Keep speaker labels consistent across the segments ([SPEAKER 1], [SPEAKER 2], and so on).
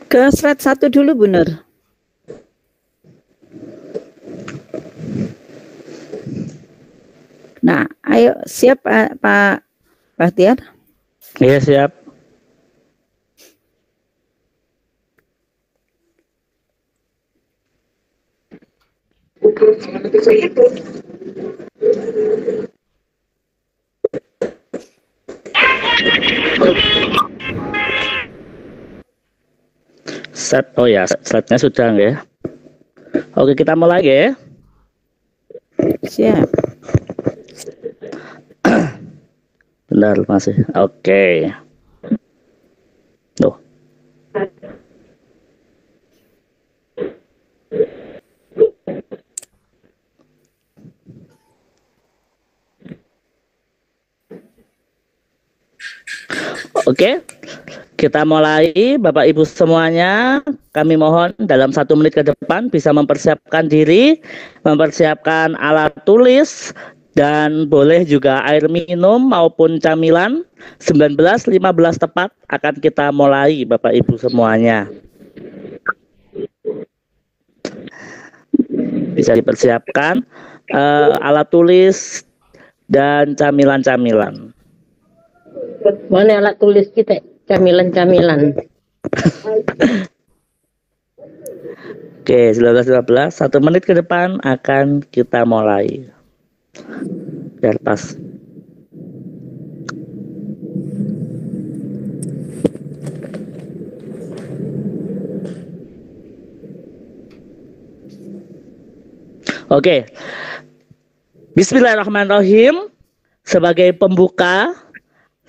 [SPEAKER 1] Ke slide 1 dulu, Bu Nur. Nah, ayo siap Pak Bahtiar?
[SPEAKER 2] Iya, siap. Oh ya, slide-nya sudah ya. Oke, kita mulai ya.
[SPEAKER 1] Siap.
[SPEAKER 2] Benar masih. Oke. Tuh. Oke, kita mulai. Bapak Ibu semuanya, kami mohon dalam 1 menit ke depan bisa mempersiapkan diri, mempersiapkan alat tulis, dan boleh juga air minum maupun camilan. 19.15 tepat akan kita mulai, Bapak Ibu semuanya. Bisa dipersiapkan alat tulis dan camilan-camilan.
[SPEAKER 3] Mana alat tulis kita? Camilan-camilan.
[SPEAKER 2] Oke, 19.15, 1 menit ke depan akan kita mulai. Biar pas. Oke. Bismillahirrahmanirrahim. Sebagai pembuka,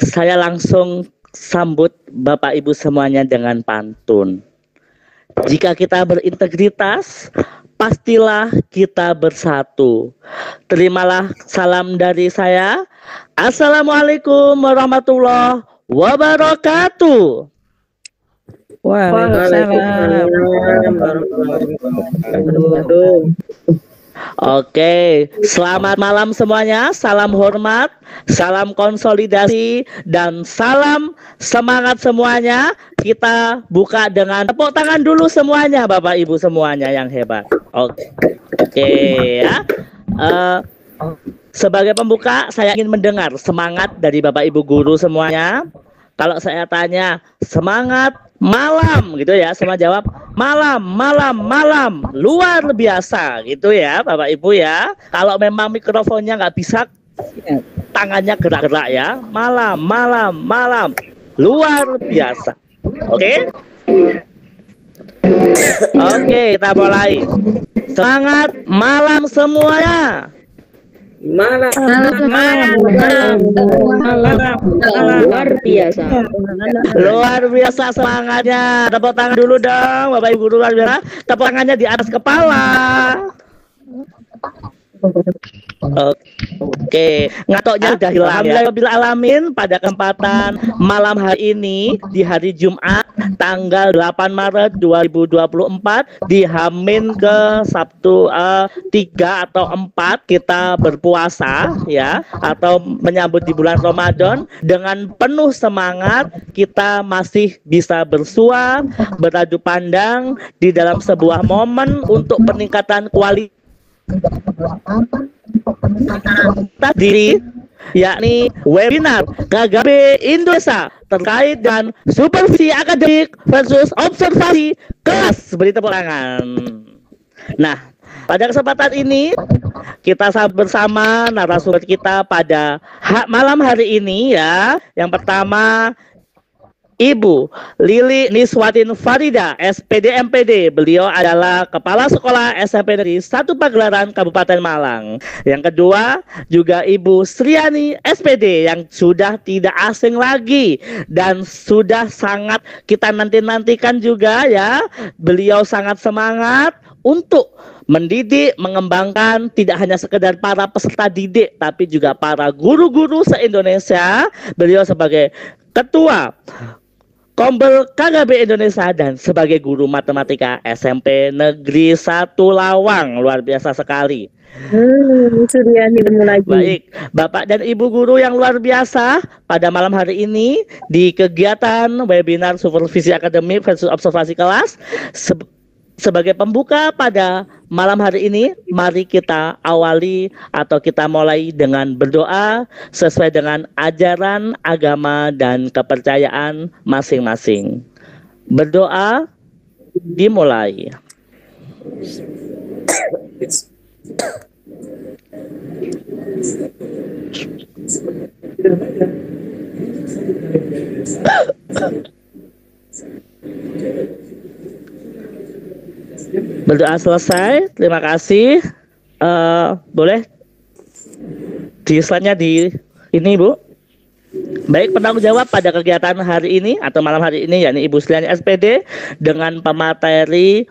[SPEAKER 2] saya langsung sambut Bapak Ibu semuanya dengan pantun. Jika kita berintegritas, pastilah kita bersatu. Terimalah salam dari saya. Assalamualaikum warahmatullahi wabarakatuh.
[SPEAKER 1] Waalaikumsalam warahmatullahi wabarakatuh.
[SPEAKER 2] Oke, selamat malam semuanya. Salam hormat, salam konsolidasi, dan salam semangat semuanya. Kita buka dengan tepuk tangan dulu semuanya, Bapak Ibu semuanya yang hebat. Oke ya. Sebagai pembuka, saya ingin mendengar semangat dari Bapak Ibu guru semuanya. Kalau saya tanya semangat malam gitu ya, semua jawab malam, malam, malam, luar biasa gitu ya Bapak Ibu ya. Kalau memang mikrofonnya nggak bisa, tangannya gerak-gerak ya. Malam, malam, malam, luar biasa. Oke? Oke, kita mulai. Semangat malam semuanya.
[SPEAKER 3] Malam. Luar biasa.
[SPEAKER 2] Luar biasa semangatnya. Tepuk tangan dulu dong, Bapak Ibu luar biasa. Tepuk tangannya di atas kepala. Oke, ngatoknya udah hilang ya. Alhamdulillah alamin, pada kesempatan malam hari ini di hari Jumat tanggal 8 Maret 2024 di Hamin ke Sabtu 3 atau 4 kita berpuasa ya, atau menyambut di bulan Ramadan dengan penuh semangat. Kita masih bisa bersua, beradu pandang di dalam sebuah momen untuk peningkatan kualitas diri, yakni webinar KGB Indonesia terkait dengan supervisi akademik versus observasi kelas. Beri tepuk tangan. Nah, pada kesempatan ini kita bersama narasumber kita pada malam hari ini ya. Yang pertama Ibu Lili Niswatin Farida, SPD MPD. Beliau adalah Kepala Sekolah SMP Negeri 1 Pagelaran Kabupaten Malang. Yang kedua juga Ibu Sriani SPD yang sudah tidak asing lagi dan sudah sangat kita nanti-nantikan juga ya. Beliau sangat semangat untuk mendidik, mengembangkan tidak hanya sekedar para peserta didik tapi juga para guru-guru se-Indonesia. Beliau sebagai Ketua Kombel KGB Indonesia dan sebagai guru matematika SMP Negeri 1 Lawang. Luar biasa sekali.
[SPEAKER 3] Suryani lagi.
[SPEAKER 2] Baik, Bapak dan Ibu guru yang luar biasa, pada malam hari ini di kegiatan webinar supervisi akademik versus observasi kelas sebagai pembuka pada malam hari ini, mari kita awali atau kita mulai dengan berdoa sesuai dengan ajaran agama dan kepercayaan masing-masing. Berdoa dimulai. Berdoa selesai, terima kasih. Boleh di slide-nya di ini, Bu. Baik, penanggung jawab pada kegiatan hari ini atau malam hari ini yakni Ibu Sriani SPD dengan pemateri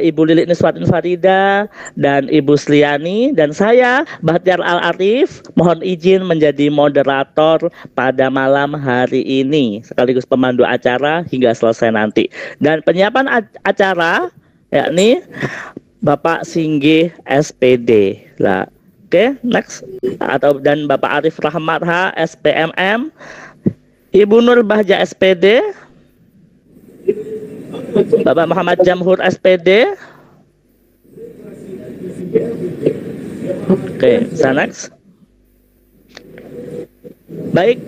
[SPEAKER 2] Ibu Lili Niswatin Farida dan Ibu Sriani, dan saya Bahtiar Al-Arif mohon izin menjadi moderator pada malam hari ini sekaligus pemandu acara hingga selesai nanti. Dan penyiapan acara yakni Bapak Singgih SPD lah. Oke, next. Dan Bapak Arif Rahmat H, SPMM, Ibu Nur Bahja SPD, Bapak Muhammad Jamhur SPD. Oke, next. Baik,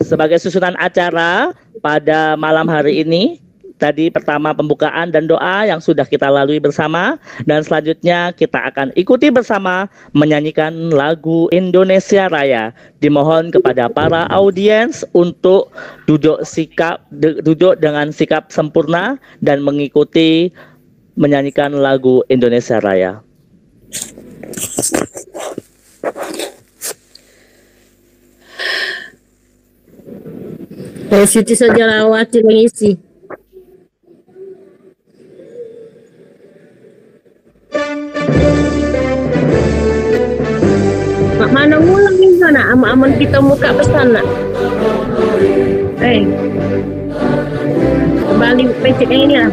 [SPEAKER 2] sebagai susunan acara pada malam hari ini, tadi pertama pembukaan dan doa yang sudah kita lalui bersama, dan selanjutnya kita akan ikuti bersama menyanyikan lagu Indonesia Raya. Dimohon kepada para audiens untuk duduk dengan sikap sempurna dan mengikuti menyanyikan lagu Indonesia Raya.
[SPEAKER 3] Siti Sajarawati mengisi. Mak mana ngulang di sana? Aman kita muka pesan nak. Kembali pencetnya ini lah.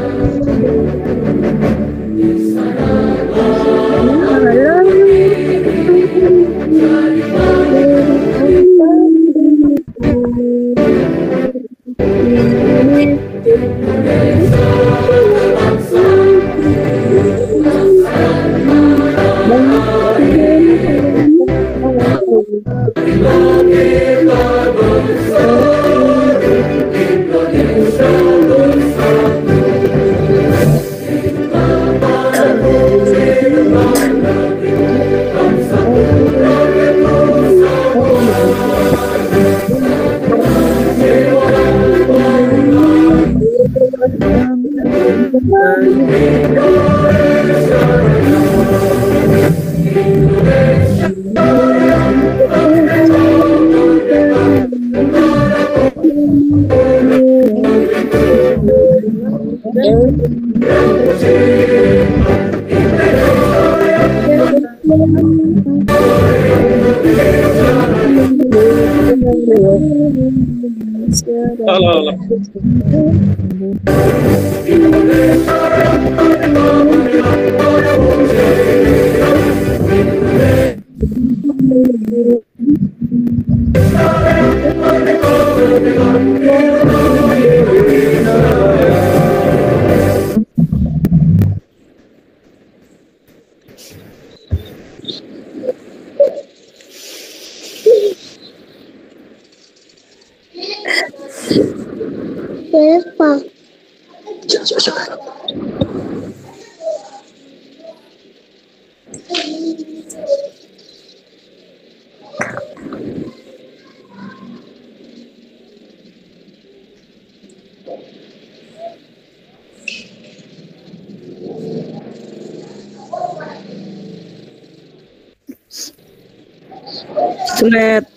[SPEAKER 1] Slide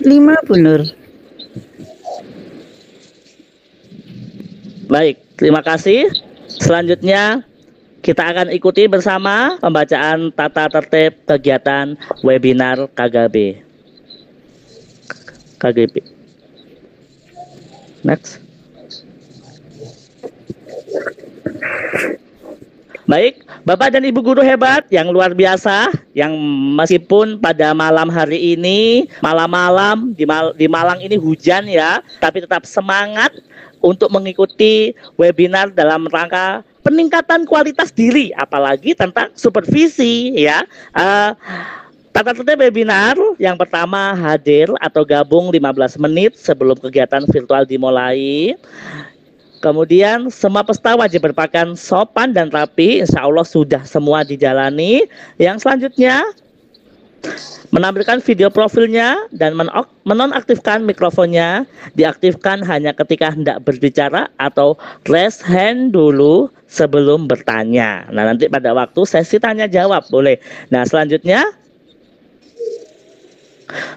[SPEAKER 1] 5 bener.
[SPEAKER 2] Baik, terima kasih. Selanjutnya kita akan ikuti bersama pembacaan tata tertib kegiatan webinar KGB. Next. Baik, Bapak dan Ibu guru hebat yang luar biasa, yang meskipun pada malam hari ini, malam-malam di Malang ini hujan ya, tapi tetap semangat untuk mengikuti webinar dalam rangka peningkatan kualitas diri, apalagi tentang supervisi ya. Tata tertib webinar yang pertama hadir atau gabung 15 menit sebelum kegiatan virtual dimulai. Kemudian semua peserta wajib berpakaian sopan dan rapi, insya Allah sudah semua dijalani. Yang selanjutnya menampilkan video profilnya dan menonaktifkan mikrofonnya, diaktifkan hanya ketika hendak berbicara atau raise hand dulu sebelum bertanya. Nah, nanti pada waktu sesi tanya jawab boleh. Nah, selanjutnya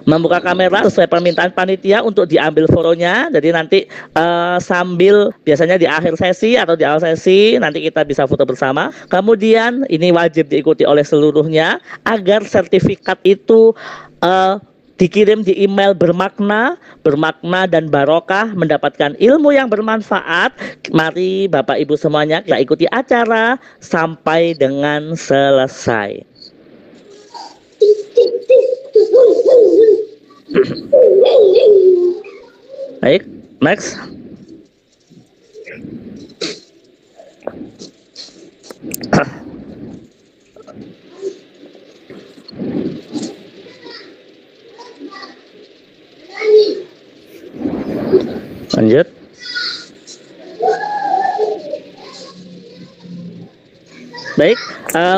[SPEAKER 2] membuka kamera sesuai permintaan panitia untuk diambil fotonya. Jadi nanti sambil biasanya di akhir sesi atau di awal sesi nanti kita bisa foto bersama. Kemudian ini wajib diikuti oleh seluruhnya agar sertifikat itu dikirim di email bermakna dan barokah, mendapatkan ilmu yang bermanfaat. Mari Bapak Ibu semuanya kita ikuti acara sampai dengan selesai. Baik, next. Lanjut. Baik,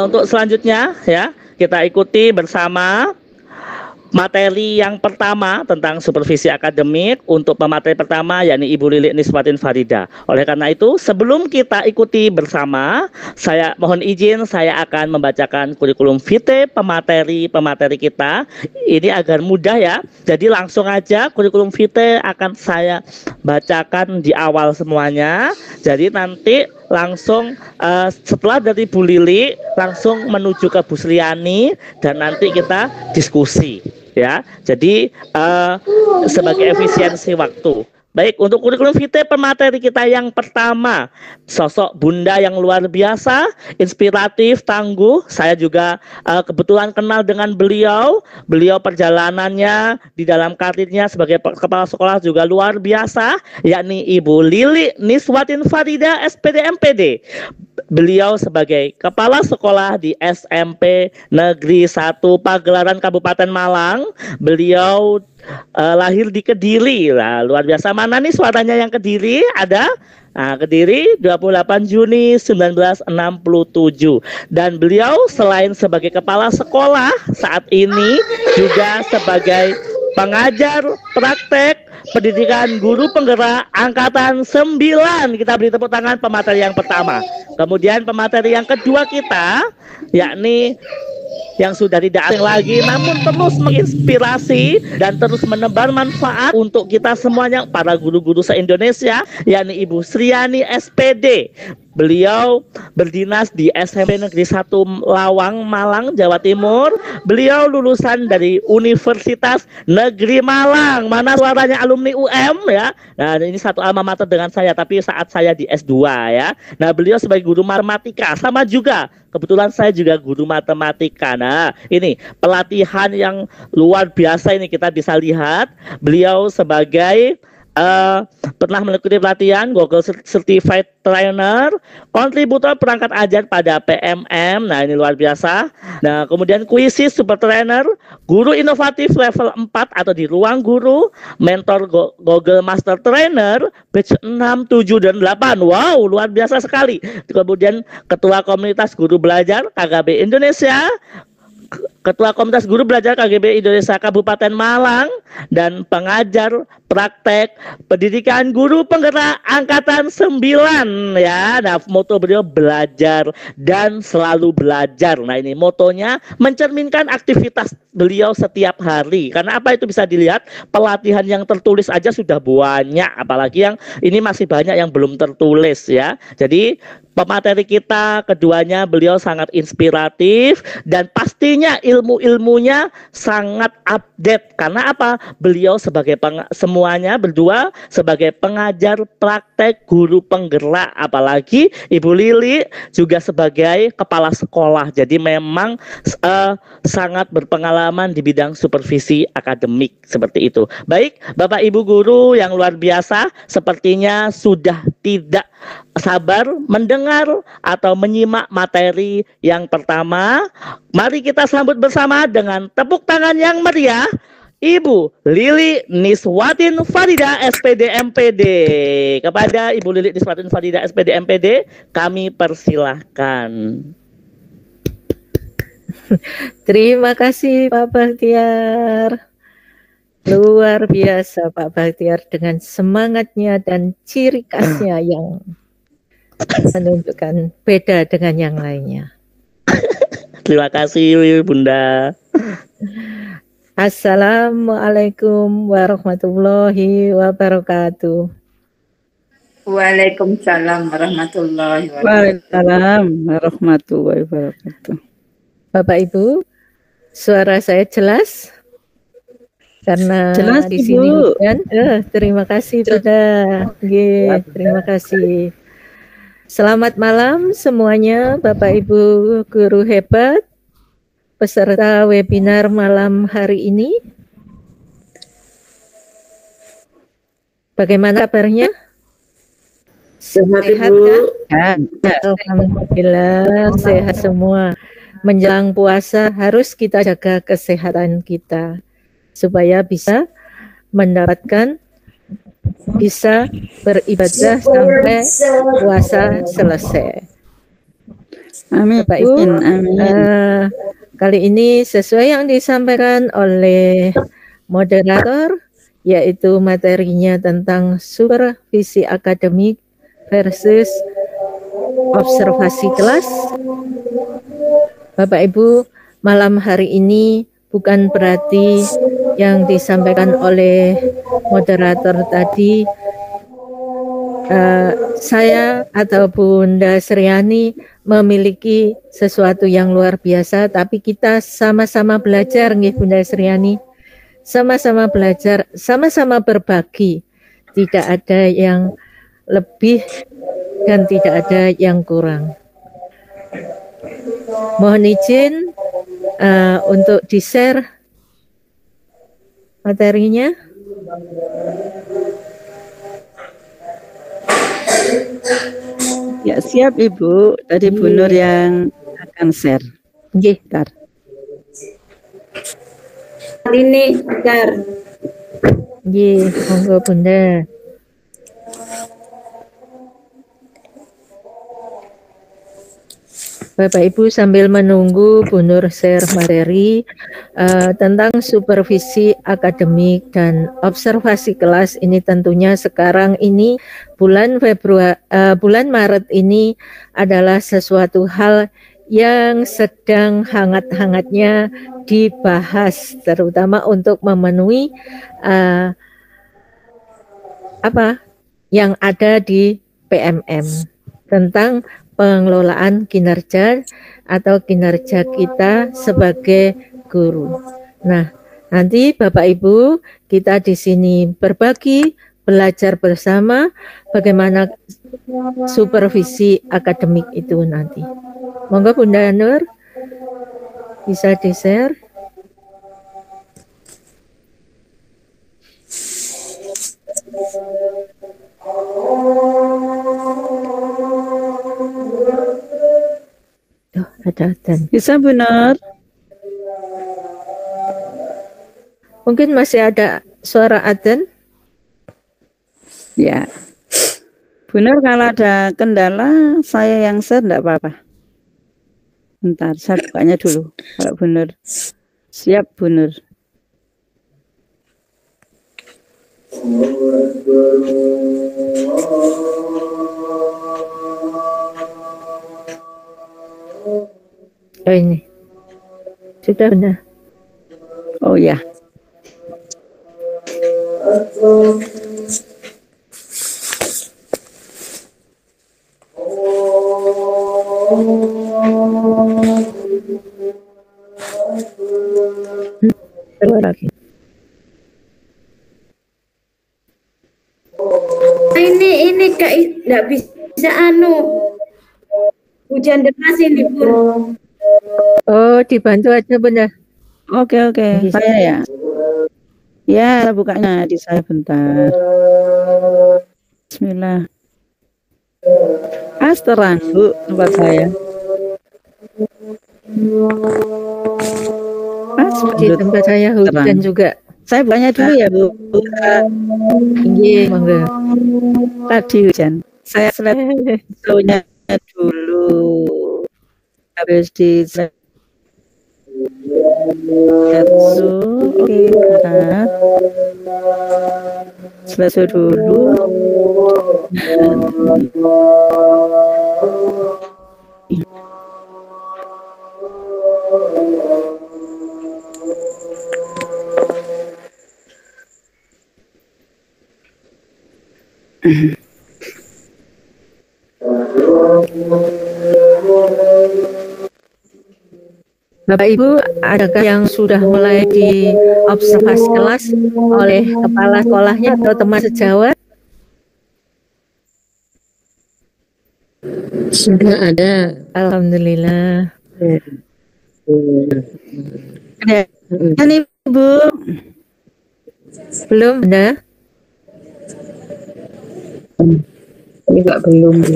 [SPEAKER 2] untuk selanjutnya ya kita ikuti bersama materi yang pertama tentang supervisi akademik. Untuk pemateri pertama yakni Ibu Lilik Niswatin Farida. Oleh karena itu sebelum kita ikuti bersama, saya mohon izin saya akan membacakan kurikulum vitae pemateri kita ini agar mudah ya. Jadi langsung aja kurikulum vitae akan saya bacakan di awal semuanya. Jadi nanti langsung setelah dari Bu Lili langsung menuju ke Bu Sriani dan nanti kita diskusi ya. Jadi sebagai efisiensi waktu. Baik, untuk kurikulum vitae pemateri kita yang pertama, sosok bunda yang luar biasa, inspiratif, tangguh. Saya juga kebetulan kenal dengan beliau. Beliau perjalanannya di dalam karirnya sebagai kepala sekolah juga luar biasa, yakni Ibu Lili Niswatin Farida, SPD MPD. Beliau sebagai kepala sekolah di SMP Negeri 1 Pagelaran Kabupaten Malang. Beliau lahir di Kediri. Nah, luar biasa. Mana nih suaranya yang Kediri? Ada? Nah, Kediri 28 Juni 1967. Dan beliau selain sebagai kepala sekolah saat ini juga sebagai pengajar praktek pendidikan guru penggerak angkatan 9. Kita beri tepuk tangan pemateri yang pertama. Kemudian pemateri yang kedua kita yakni yang sudah tidak asing lagi namun terus menginspirasi dan terus menebar manfaat untuk kita semuanya para guru-guru se-Indonesia, yakni Ibu Sriani SPD. Beliau berdinas di SMP Negeri 1 Lawang, Malang, Jawa Timur. Beliau lulusan dari Universitas Negeri Malang. Mana suaranya alumni UM ya? Nah, ini satu alma mater dengan saya, tapi saat saya di S2 ya. Nah, beliau sebagai guru matematika, sama juga. Kebetulan saya juga guru matematika. Nah, ini pelatihan yang luar biasa ini kita bisa lihat. Beliau sebagai pernah mengikuti pelatihan Google Certified Trainer, kontributor perangkat ajar pada PMM. Nah, ini luar biasa. Nah, kemudian kuisis Super Trainer, guru inovatif level 4 atau di ruang guru, mentor Google Master Trainer batch 6, 7 dan 8. Wow, luar biasa sekali. Kemudian ketua komunitas guru belajar KGB Indonesia, Ketua Komunitas Guru Belajar KGB Indonesia Kabupaten Malang, dan pengajar praktek pendidikan guru penggerak angkatan 9 ya. Nah, moto beliau belajar dan selalu belajar. Nah, ini motonya mencerminkan aktivitas beliau setiap hari. Karena apa, itu bisa dilihat pelatihan yang tertulis aja sudah banyak, apalagi yang ini masih banyak yang belum tertulis ya. Jadi pemateri kita keduanya beliau sangat inspiratif dan pastinya ilmu-ilmunya sangat update. Karena apa? Beliau sebagai semuanya berdua sebagai pengajar praktek guru penggerak, apalagi Ibu Lili juga sebagai kepala sekolah. Jadi memang sangat berpengalaman di bidang supervisi akademik seperti itu. Baik, Bapak Ibu guru yang luar biasa, sepertinya sudah tidak sabar mendengar atau menyimak materi yang pertama. Mari kita sambut bersama dengan tepuk tangan yang meriah Ibu Lili Niswatin Farida SPD MPD. Kepada Ibu Lili Niswatin Farida SPD MPD kami persilahkan.
[SPEAKER 1] Terima kasih Pak Bahtiar. Luar biasa Pak Bahtiar dengan semangatnya dan ciri khasnya yang menunjukkan beda dengan yang lainnya.
[SPEAKER 2] Terima kasih Bunda.
[SPEAKER 1] Assalamualaikum warahmatullahi wabarakatuh.
[SPEAKER 4] Waalaikumsalam warahmatullahi wabarakatuh.
[SPEAKER 1] Waalaikumsalam warahmatullahi wabarakatuh. Bapak Ibu, suara saya jelas? Karena
[SPEAKER 5] jelas,
[SPEAKER 1] di sini hujan. Terima kasih Bunda. Terima kasih. Selamat malam semuanya Bapak Ibu guru hebat, peserta webinar malam hari ini. Bagaimana kabarnya?
[SPEAKER 4] Sehat
[SPEAKER 1] Ibu?
[SPEAKER 4] Kan?
[SPEAKER 1] Alhamdulillah sehat semua. Menjelang puasa harus kita jaga kesehatan kita supaya bisa mendapatkan, bisa beribadah sampai puasa selesai.
[SPEAKER 5] Amin.
[SPEAKER 1] Bapak Ibu,
[SPEAKER 5] Amin.
[SPEAKER 1] Kali ini sesuai yang disampaikan oleh moderator, yaitu materinya tentang supervisi akademik versus observasi kelas. Bapak Ibu, malam hari ini bukan berarti yang disampaikan oleh moderator tadi saya atau Bunda Sriani memiliki sesuatu yang luar biasa, tapi kita sama-sama belajar nggih Bunda Sriani. Sama-sama belajar, sama-sama berbagi. Tidak ada yang lebih dan tidak ada yang kurang. Mohon izin untuk di-share materinya.
[SPEAKER 5] Ya, siap Ibu. Tadi Bu Nur yang akan share.
[SPEAKER 1] Nggih,
[SPEAKER 5] Bentar.
[SPEAKER 4] Ini bentar.
[SPEAKER 1] nggih, monggo Bunda. Bapak Ibu sambil menunggu Bu Nur share materi tentang supervisi akademik dan observasi kelas, ini tentunya sekarang ini bulan Maret ini adalah sesuatu hal yang sedang hangat-hangatnya dibahas, terutama untuk memenuhi apa yang ada di PMM tentang pengelolaan kinerja atau kinerja kita sebagai guru. Nah, nanti Bapak Ibu kita di sini berbagi, belajar bersama bagaimana supervisi akademik itu nanti. Monggo Bunda Nur bisa di-share. Ada dan
[SPEAKER 5] Bisa Bu Nur?
[SPEAKER 1] mungkin masih ada suara adzan.
[SPEAKER 5] Ya. Bu Nur, kalau ada kendala saya yang share enggak apa-apa. Bentar, saya bukanya dulu. Kalau Bu Nur Siap, Bu Nur.
[SPEAKER 1] Oh ini. Sudah benar.
[SPEAKER 5] Oh ya.
[SPEAKER 1] Keluar lagi.
[SPEAKER 4] Ini Kak nggak bisa hujan deras ini Bun.
[SPEAKER 1] Oh, dibantu aja benar.
[SPEAKER 5] Oke. Saya ya. Ya, saya bukanya di saya bentar. Bismillah. Terang, Bu, tempat saya.
[SPEAKER 1] Di tempat saya hujan juga.
[SPEAKER 5] Saya bukanya dulu ya, Bu.
[SPEAKER 1] Tinggi, monggo.
[SPEAKER 5] Tadi hujan. Saya selesai dulu. Habis di oke, bentar. Selesai dulu.
[SPEAKER 1] Bapak Ibu, adakah yang sudah mulai diobservasi kelas oleh kepala sekolahnya atau teman sejawat?
[SPEAKER 3] Sudah ada.
[SPEAKER 1] Alhamdulillah.
[SPEAKER 5] Ini Bu.
[SPEAKER 1] Belum ada?
[SPEAKER 3] Enggak, belum.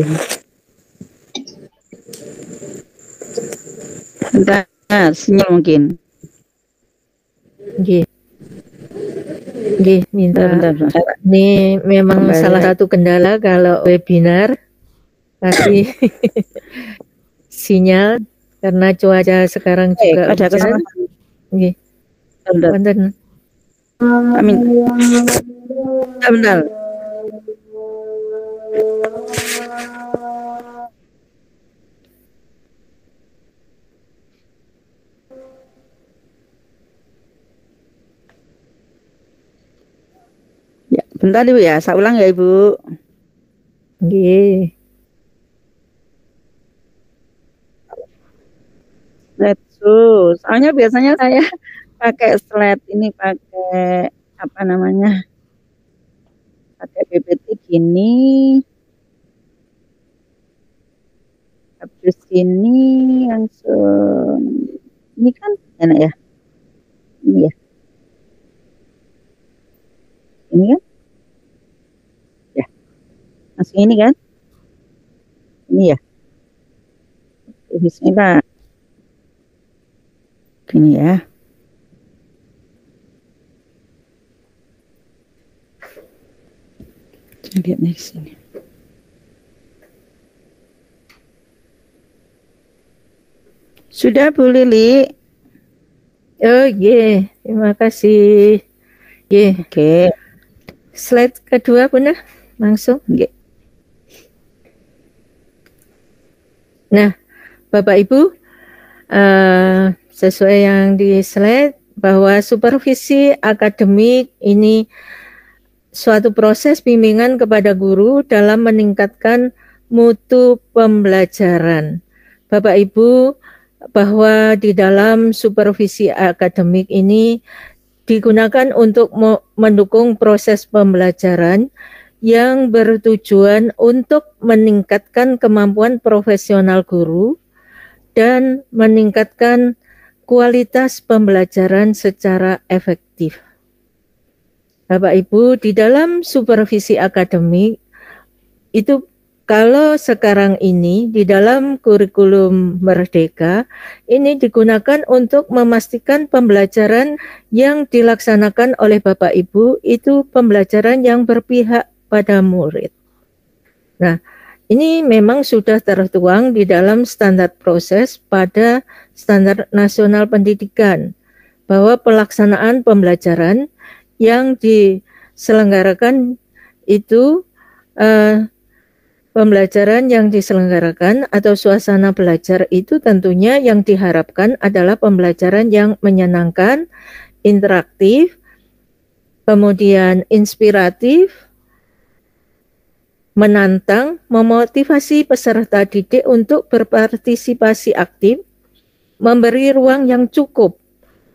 [SPEAKER 5] Bentar, sinyal mungkin.
[SPEAKER 1] Nggih. Minta.
[SPEAKER 5] Bentar.
[SPEAKER 1] Ini memang
[SPEAKER 5] Kembali.
[SPEAKER 1] salah satu kendala kalau webinar kasih sinyal karena cuaca sekarang juga
[SPEAKER 5] ada
[SPEAKER 1] hujan.
[SPEAKER 5] kesalahan.
[SPEAKER 1] Nggih.
[SPEAKER 5] Bentar.
[SPEAKER 1] Wonten.
[SPEAKER 5] Amin. Bentar. Ya, bentar Ibu ya. Saya ulang ya Ibu.
[SPEAKER 1] Nggih.
[SPEAKER 5] Soalnya biasanya saya pakai slide ini, pakai apa namanya, pakai PPT gini, habis ini langsung ini kan enak ya, ini ya, ini kan, ya, langsung ini kan, ini ya, Bismillah, gini ya. Lihat nih di sini. Sudah Bu Lili?
[SPEAKER 1] Oh iya, terima kasih. Iya.
[SPEAKER 5] Oke.
[SPEAKER 1] Slide kedua benar, langsung.
[SPEAKER 5] Oke.
[SPEAKER 1] Nah, Bapak Ibu, sesuai yang di slide bahwa supervisi akademik ini suatu proses bimbingan kepada guru dalam meningkatkan mutu pembelajaran. Bapak Ibu, bahwa di dalam supervisi akademik ini digunakan untuk mendukung proses pembelajaran yang bertujuan untuk meningkatkan kemampuan profesional guru dan meningkatkan kualitas pembelajaran secara efektif. Bapak Ibu, di dalam supervisi akademik itu kalau sekarang ini di dalam kurikulum Merdeka ini digunakan untuk memastikan pembelajaran yang dilaksanakan oleh Bapak Ibu itu pembelajaran yang berpihak pada murid. Nah, ini memang sudah tertuang di dalam standar proses pada Standar Nasional Pendidikan. bahwa pelaksanaan pembelajaran yang diselenggarakan itu pembelajaran yang diselenggarakan atau suasana belajar itu tentunya yang diharapkan adalah pembelajaran yang menyenangkan, interaktif, kemudian inspiratif, menantang, memotivasi peserta didik untuk berpartisipasi aktif, memberi ruang yang cukup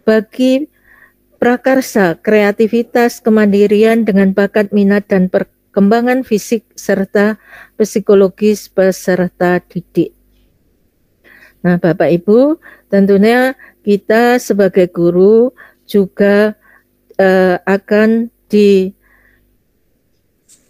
[SPEAKER 1] bagi prakarsa, kreativitas, kemandirian dengan bakat, minat, dan perkembangan fisik serta psikologis peserta didik. Nah, Bapak Ibu, tentunya kita sebagai guru juga akan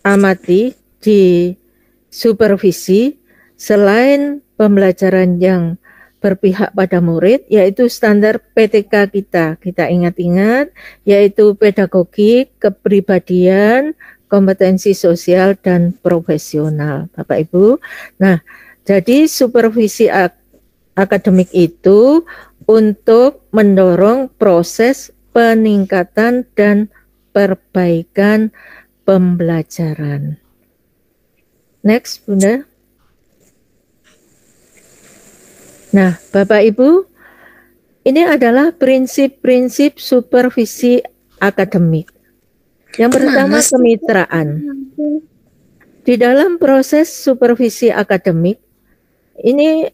[SPEAKER 1] diamati, disupervisi selain pembelajaran yang berpihak pada murid, yaitu standar PTK kita ingat-ingat, yaitu pedagogik, kepribadian, kompetensi sosial, dan profesional, Bapak Ibu. Nah, jadi supervisi akademik itu untuk mendorong proses peningkatan dan perbaikan pembelajaran. Next, Bunda. Nah, Bapak Ibu, ini adalah prinsip-prinsip supervisi akademik. Yang pertama, kemitraan. Di dalam proses supervisi akademik, ini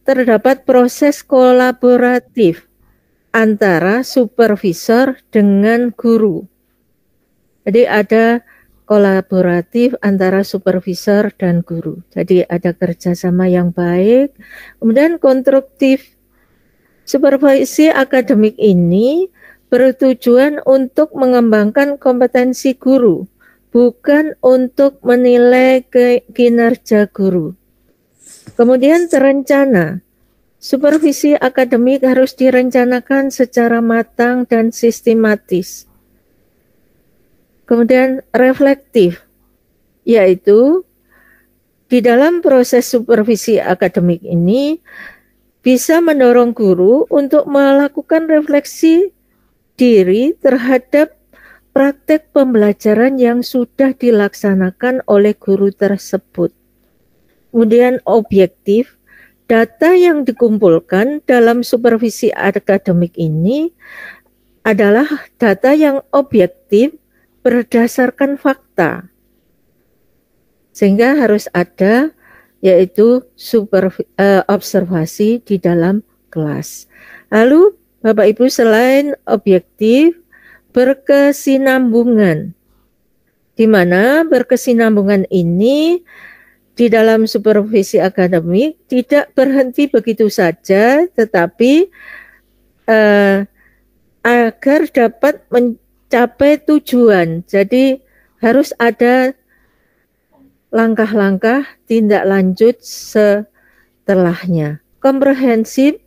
[SPEAKER 1] terdapat proses kolaboratif antara supervisor dengan guru. Jadi ada kolaboratif antara supervisor dan guru. Jadi ada kerjasama yang baik, kemudian konstruktif. Supervisi akademik ini bertujuan untuk mengembangkan kompetensi guru, bukan untuk menilai kinerja guru. Kemudian terencana. Supervisi akademik harus direncanakan secara matang dan sistematis. Kemudian reflektif, yaitu di dalam proses supervisi akademik ini bisa mendorong guru untuk melakukan refleksi diri terhadap praktek pembelajaran yang sudah dilaksanakan oleh guru tersebut. Kemudian objektif, data yang dikumpulkan dalam supervisi akademik ini adalah data yang objektif berdasarkan fakta, sehingga harus ada yaitu observasi di dalam kelas. Lalu Bapak Ibu, selain objektif, berkesinambungan, di mana berkesinambungan ini di dalam supervisi akademik tidak berhenti begitu saja, tetapi agar dapat mencapai tujuan. Jadi harus ada langkah-langkah tindak lanjut setelahnya. Komprehensif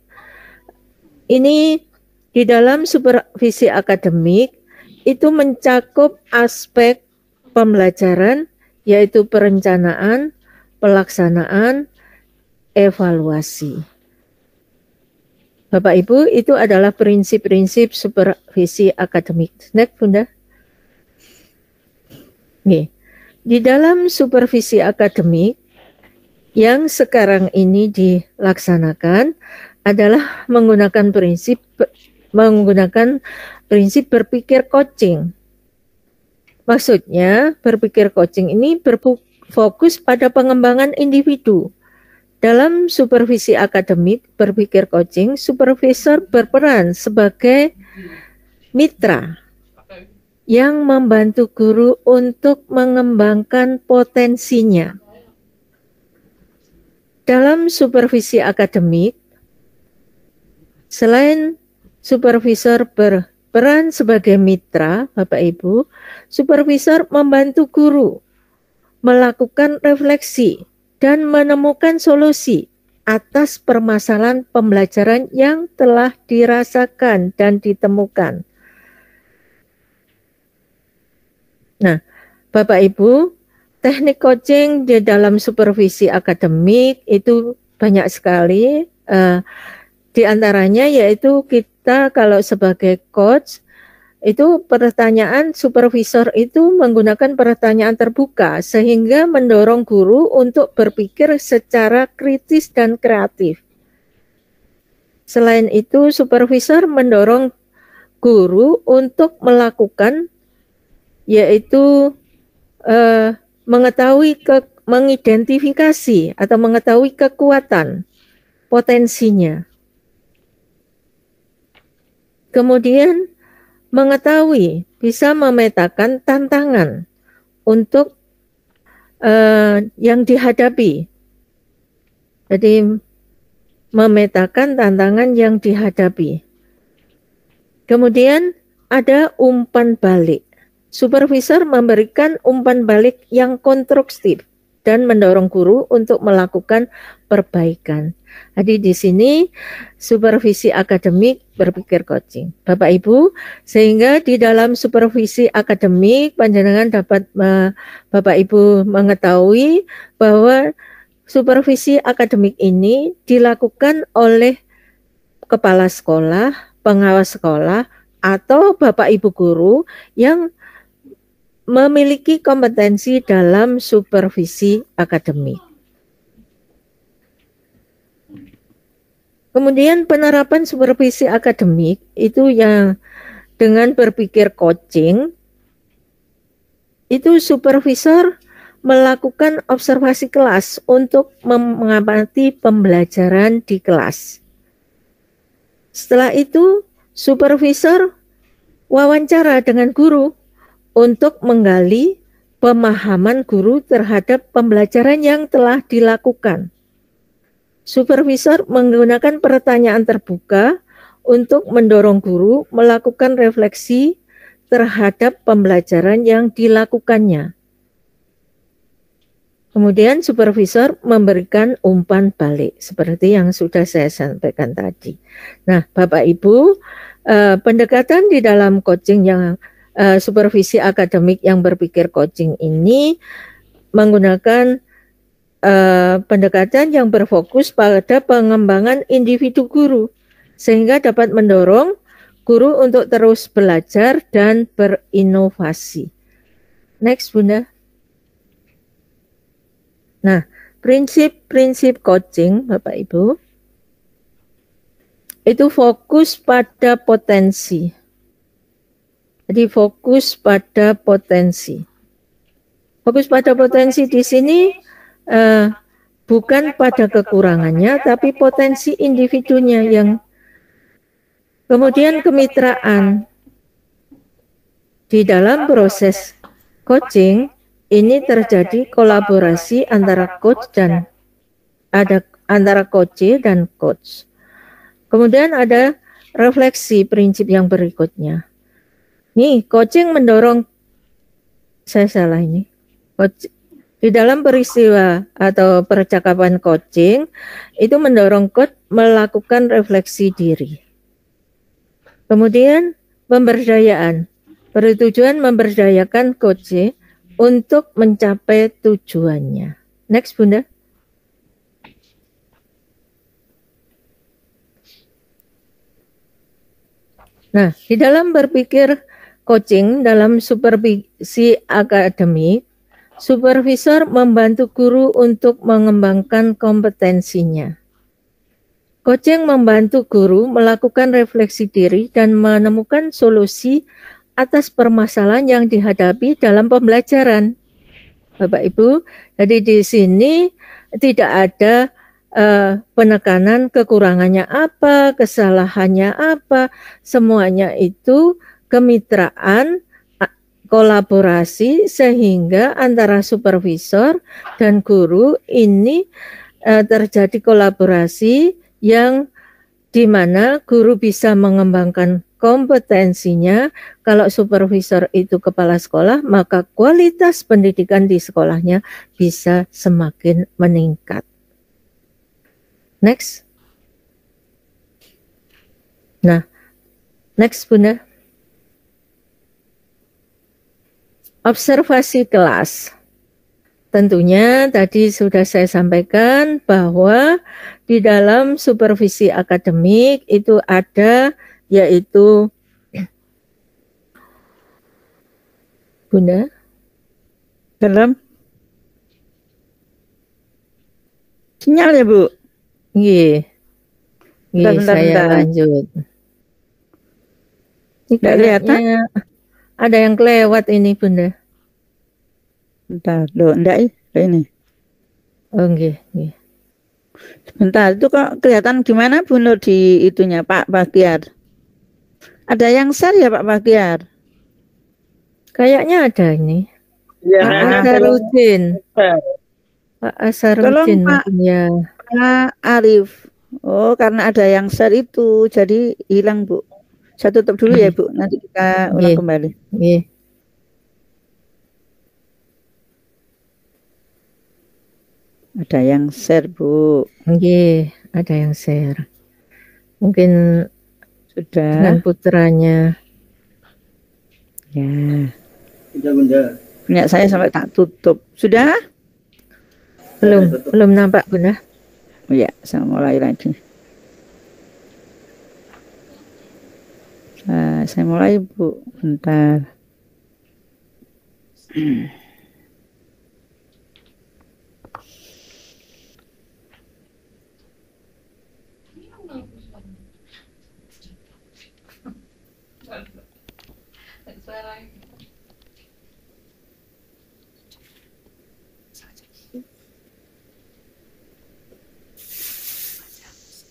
[SPEAKER 1] ini di dalam supervisi akademik itu mencakup aspek pembelajaran, yaitu perencanaan, pelaksanaan, evaluasi. Bapak Ibu, itu adalah prinsip-prinsip supervisi akademik. Next, Bunda. Nih, di dalam supervisi akademik yang sekarang ini dilaksanakan adalah menggunakan prinsip berpikir coaching. Maksudnya, berpikir coaching ini berfokus pada pengembangan individu. Dalam supervisi akademik berpikir coaching, supervisor berperan sebagai mitra yang membantu guru untuk mengembangkan potensinya. Dalam supervisi akademik, selain supervisor berperan sebagai mitra, Bapak Ibu, supervisor membantu guru melakukan refleksi dan menemukan solusi atas permasalahan pembelajaran yang telah dirasakan dan ditemukan. Nah, Bapak Ibu, teknik coaching di dalam supervisi akademik itu banyak sekali. Di antaranya yaitu kita kita kalau sebagai coach itu pertanyaan supervisor itu menggunakan pertanyaan terbuka sehingga mendorong guru untuk berpikir secara kritis dan kreatif. Selain itu, supervisor mendorong guru untuk melakukan yaitu mengidentifikasi atau mengetahui kekuatan potensinya. Kemudian mengetahui, bisa memetakan tantangan untuk yang dihadapi. Jadi memetakan tantangan yang dihadapi. Kemudian ada umpan balik. Supervisor memberikan umpan balik yang konstruktif dan mendorong guru untuk melakukan perbaikan. Jadi di sini supervisi akademik berpikir coaching. Bapak Ibu, sehingga di dalam supervisi akademik panjenengan dapat Bapak Ibu mengetahui bahwa supervisi akademik ini dilakukan oleh kepala sekolah, pengawas sekolah, atau Bapak Ibu guru yang memiliki kompetensi dalam supervisi akademik. Kemudian penerapan supervisi akademik itu yang dengan berpikir coaching, itu supervisor melakukan observasi kelas untuk mengamati pembelajaran di kelas. Setelah itu, supervisor wawancara dengan guru untuk menggali pemahaman guru terhadap pembelajaran yang telah dilakukan. Supervisor menggunakan pertanyaan terbuka untuk mendorong guru melakukan refleksi terhadap pembelajaran yang dilakukannya. Kemudian supervisor memberikan umpan balik seperti yang sudah saya sampaikan tadi. Nah, Bapak Ibu, pendekatan di dalam coaching yang supervisi akademik yang berpikir coaching ini menggunakan pendekatan yang berfokus pada pengembangan individu guru sehingga dapat mendorong guru untuk terus belajar dan berinovasi. Next, Bunda. Nah, prinsip-prinsip coaching, Bapak Ibu, itu fokus pada potensi. Jadi fokus pada potensi. Fokus pada potensi di sini bukan pada kekurangannya, tapi potensi individunya yang kemudian kemitraan. Di dalam proses coaching ini terjadi kolaborasi antara coach dan antara coach dan coach. Kemudian ada refleksi prinsip yang berikutnya. Nih, coaching mendorong, saya salah ini. Di dalam peristiwa atau percakapan coaching, itu mendorong coach melakukan refleksi diri. Kemudian pemberdayaan, bertujuan memberdayakan coach untuk mencapai tujuannya. Next, Bunda. Nah, di dalam berpikir coaching dalam supervisi akademik, supervisor membantu guru untuk mengembangkan kompetensinya. Coaching membantu guru melakukan refleksi diri dan menemukan solusi atas permasalahan yang dihadapi dalam pembelajaran. Bapak Ibu, jadi di sini tidak ada penekanan kekurangannya apa, kesalahannya apa, semuanya itu kemitraan, kolaborasi sehingga antara supervisor dan guru ini terjadi kolaborasi yang di mana guru bisa mengembangkan kompetensinya. Kalau supervisor itu kepala sekolah, maka kualitas pendidikan di sekolahnya bisa semakin meningkat. Next. Nah, next Bunda. Observasi kelas. Tentunya tadi sudah saya sampaikan bahwa di dalam supervisi akademik itu ada yaitu Bunda
[SPEAKER 5] dalam sinyal ya Bu.
[SPEAKER 1] nggih. Nggih, saya lanjut. Ini kayaknya ada yang kelewat ini Bunda.
[SPEAKER 5] Bentar, loh, enggak ini.
[SPEAKER 1] Oh, nggih, nggih.
[SPEAKER 5] Sebentar, itu kok kelihatan gimana Bu Nur di itunya Pak Bagiar? Ada yang share ya Pak Bagiar?
[SPEAKER 1] Kayaknya ada ini.
[SPEAKER 2] Ya,
[SPEAKER 1] Pak Asarudin. Pak Asarudin ya.
[SPEAKER 5] Pak Arif. Oh, karena ada yang share itu, jadi hilang Bu. Saya tutup dulu ya Bu, nanti kita ulang kembali.
[SPEAKER 1] Nggih.
[SPEAKER 5] Ada yang share Bu.
[SPEAKER 1] Nggih, ada yang share. Mungkin
[SPEAKER 5] sudah
[SPEAKER 1] dengan putranya.
[SPEAKER 5] Ya. Bunda. Punya saya sampai tak tutup. Sudah?
[SPEAKER 1] Belum nampak Bunda.
[SPEAKER 5] Oh ya, saya mulai lagi. Saya mulai Bu, bentar.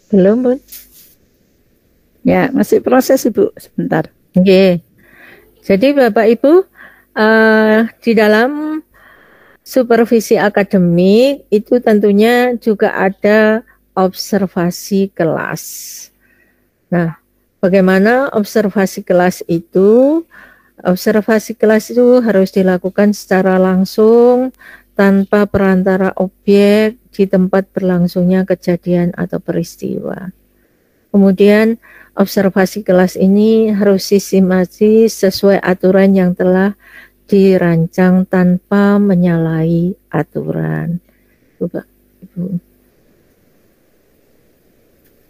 [SPEAKER 1] Belum Bun?
[SPEAKER 5] Ya, masih proses Ibu, sebentar.
[SPEAKER 1] Oke. Jadi Bapak Ibu, di dalam supervisi akademik itu tentunya juga ada observasi kelas. Nah, bagaimana observasi kelas itu? Observasi kelas itu harus dilakukan secara langsung tanpa perantara objek di tempat berlangsungnya kejadian atau peristiwa. Kemudian observasi kelas ini harus sistematis sesuai aturan yang telah dirancang tanpa menyalahi aturan. Coba Ibu.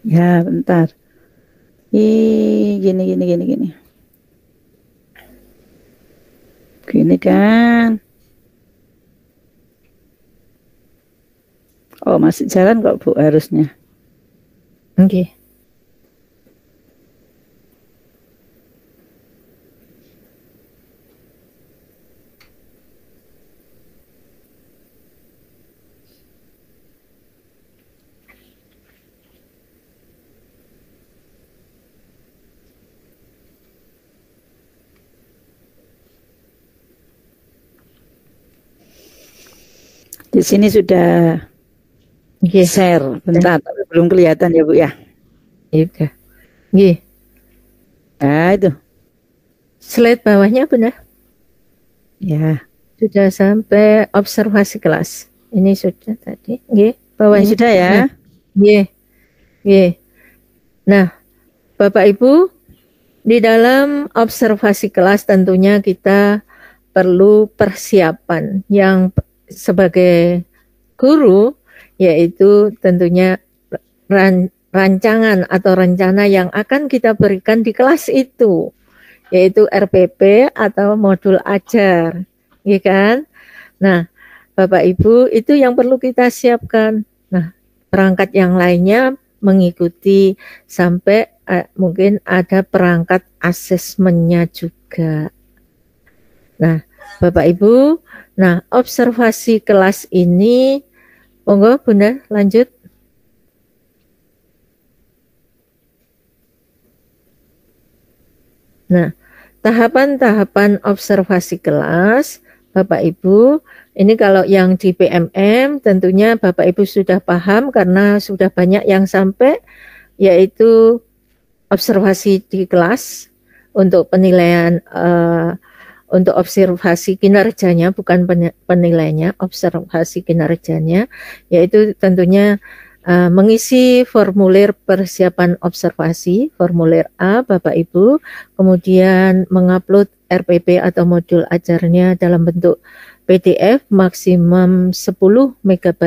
[SPEAKER 5] Ya, bentar. Gini. Gini kan. Oh, masih jalan kok Bu harusnya.
[SPEAKER 1] Oke.
[SPEAKER 5] Di sini sudah share, bentar, tapi belum kelihatan ya Bu ya.
[SPEAKER 1] Iya. Nggih.
[SPEAKER 5] Nah, itu.
[SPEAKER 1] Slide bawahnya benar?
[SPEAKER 5] Ya.
[SPEAKER 1] Sudah sampai observasi kelas. Ini sudah tadi. Nggih, bawahnya.
[SPEAKER 5] Ini sudah ya.
[SPEAKER 1] Nggih. Nggih. Nah, Bapak Ibu, di dalam observasi kelas tentunya kita perlu persiapan yang sebagai guru, yaitu tentunya rancangan atau rencana yang akan kita berikan di kelas itu, yaitu RPP atau modul ajar, ya kan? Nah, Bapak Ibu, itu yang perlu kita siapkan. Nah, perangkat yang lainnya mengikuti sampai mungkin ada perangkat asesmennya juga. Nah, Bapak Ibu, nah observasi kelas ini, monggo Bunda lanjut. Nah, tahapan-tahapan observasi kelas, Bapak Ibu, ini kalau yang di PMM tentunya Bapak Ibu sudah paham karena sudah banyak yang sampai, yaitu observasi di kelas untuk penilaian untuk observasi kinerjanya, bukan penilaiannya, observasi kinerjanya, yaitu tentunya mengisi formulir persiapan observasi, formulir A, Bapak Ibu, kemudian mengupload RPP atau modul ajarnya dalam bentuk PDF maksimum 10 MB,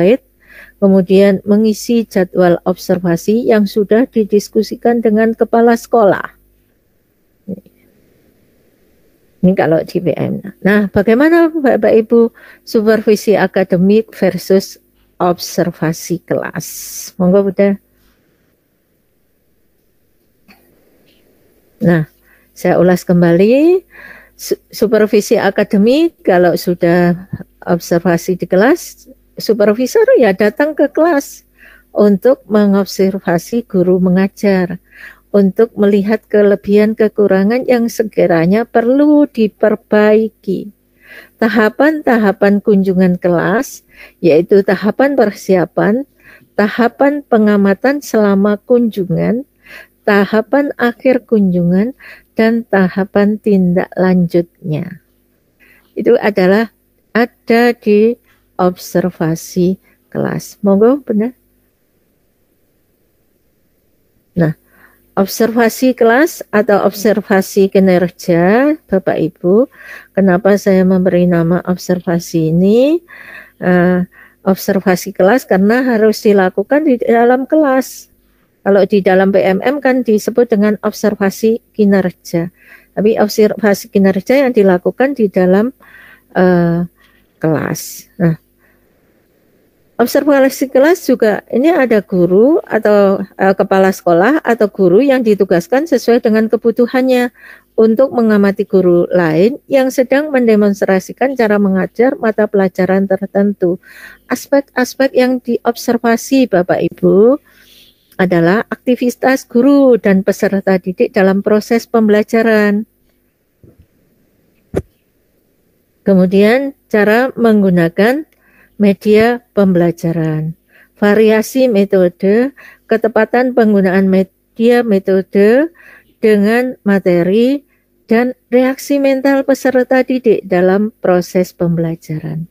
[SPEAKER 1] kemudian mengisi jadwal observasi yang sudah didiskusikan dengan kepala sekolah. Ini kalau di PM. Nah, bagaimana Bapak Ibu supervisi akademik versus observasi kelas? Monggo Bunda. Nah, saya ulas kembali. Supervisi akademik kalau sudah observasi di kelas, supervisor ya datang ke kelas untuk mengobservasi guru mengajar, untuk melihat kelebihan kekurangan yang sekiranya perlu diperbaiki. Tahapan-tahapan kunjungan kelas, yaitu tahapan persiapan, tahapan pengamatan selama kunjungan, tahapan akhir kunjungan, dan tahapan tindak lanjutnya. Itu adalah ada di observasi kelas. Monggo, benar? Nah, observasi kelas atau observasi kinerja, Bapak Ibu, kenapa saya memberi nama observasi ini? Observasi kelas karena harus dilakukan di dalam kelas. Kalau di dalam PMM kan disebut dengan observasi kinerja. Tapi observasi kinerja yang dilakukan di dalam kelas. Nah, observasi kelas juga ini ada guru atau kepala sekolah atau guru yang ditugaskan sesuai dengan kebutuhannya untuk mengamati guru lain yang sedang mendemonstrasikan cara mengajar mata pelajaran tertentu. Aspek-aspek yang diobservasi Bapak Ibu adalah aktivitas guru dan peserta didik dalam proses pembelajaran. Kemudian cara menggunakan media pembelajaran, variasi metode, ketepatan penggunaan media metode dengan materi, dan reaksi mental peserta didik dalam proses pembelajaran.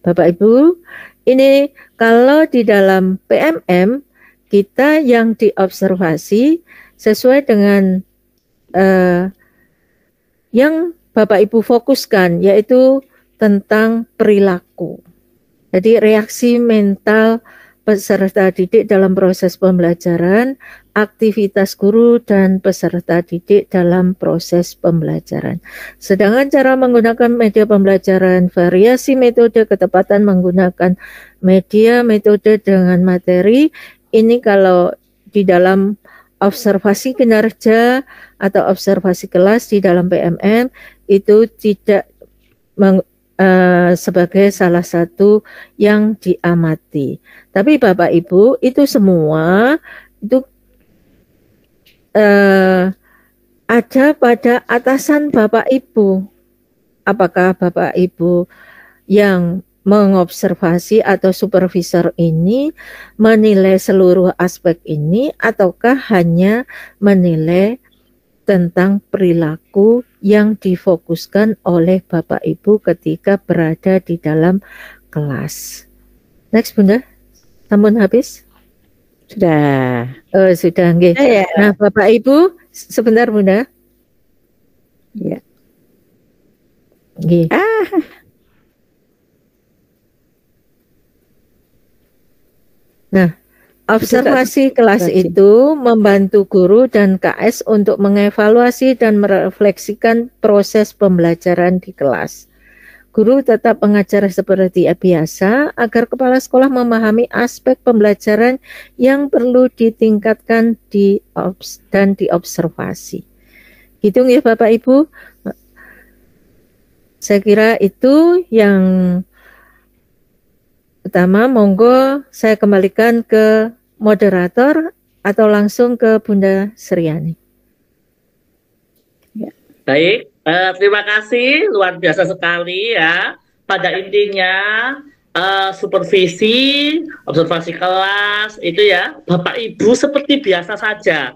[SPEAKER 1] Bapak Ibu, ini kalau di dalam PMM, kita yang diobservasi sesuai dengan yang Bapak Ibu fokuskan, yaitu tentang perilaku. Jadi reaksi mental peserta didik dalam proses pembelajaran, aktivitas guru dan peserta didik dalam proses pembelajaran. Sedangkan cara menggunakan media pembelajaran, variasi metode, ketepatan menggunakan media metode dengan materi, ini kalau di dalam observasi kinerja atau observasi kelas di dalam PMM itu tidak sebagai salah satu yang diamati. Tapi Bapak Ibu itu semua itu ada pada atasan Bapak Ibu. Apakah Bapak Ibu yang mengobservasi atau supervisor ini menilai seluruh aspek ini ataukah hanya menilai tentang perilaku yang difokuskan oleh Bapak Ibu ketika berada di dalam kelas. Next Bunda, sampun habis?
[SPEAKER 5] Sudah.
[SPEAKER 1] Oh, sudah nggih.
[SPEAKER 5] Ya.
[SPEAKER 1] Nah, Bapak Ibu, sebentar Bunda.
[SPEAKER 5] Ya.
[SPEAKER 1] Nggih. Nah, observasi kelas itu membantu guru dan KS untuk mengevaluasi dan merefleksikan proses pembelajaran di kelas. Guru tetap mengajar seperti biasa agar kepala sekolah memahami aspek pembelajaran yang perlu ditingkatkan dan diobservasi. Gitu ya Bapak Ibu. Saya kira itu yang pertama. Monggo saya kembalikan ke moderator atau langsung ke Bunda Sriani.
[SPEAKER 2] Ya. Baik, terima kasih, luar biasa sekali ya. Pada intinya supervisi, observasi kelas itu ya, Bapak Ibu seperti biasa saja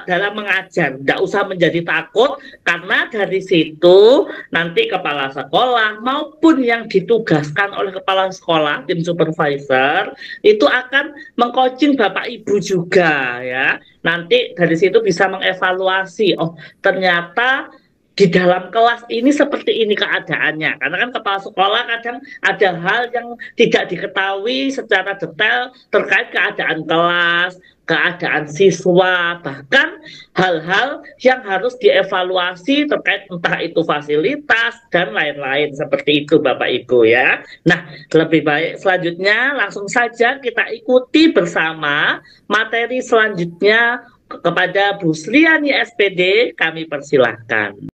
[SPEAKER 2] dalam mengajar, tidak usah menjadi takut karena dari situ nanti kepala sekolah maupun yang ditugaskan oleh kepala sekolah, tim supervisor itu akan mengcoaching Bapak Ibu juga ya. Nanti dari situ bisa mengevaluasi, oh ternyata di dalam kelas ini seperti ini keadaannya, karena kan kepala sekolah kadang ada hal yang tidak diketahui secara detail terkait keadaan kelas, keadaan siswa, bahkan hal-hal yang harus dievaluasi terkait entah itu fasilitas dan lain-lain seperti itu Bapak Ibu ya. Nah, lebih baik selanjutnya langsung saja kita ikuti bersama materi selanjutnya kepada Bu Sriani SPD, kami persilahkan.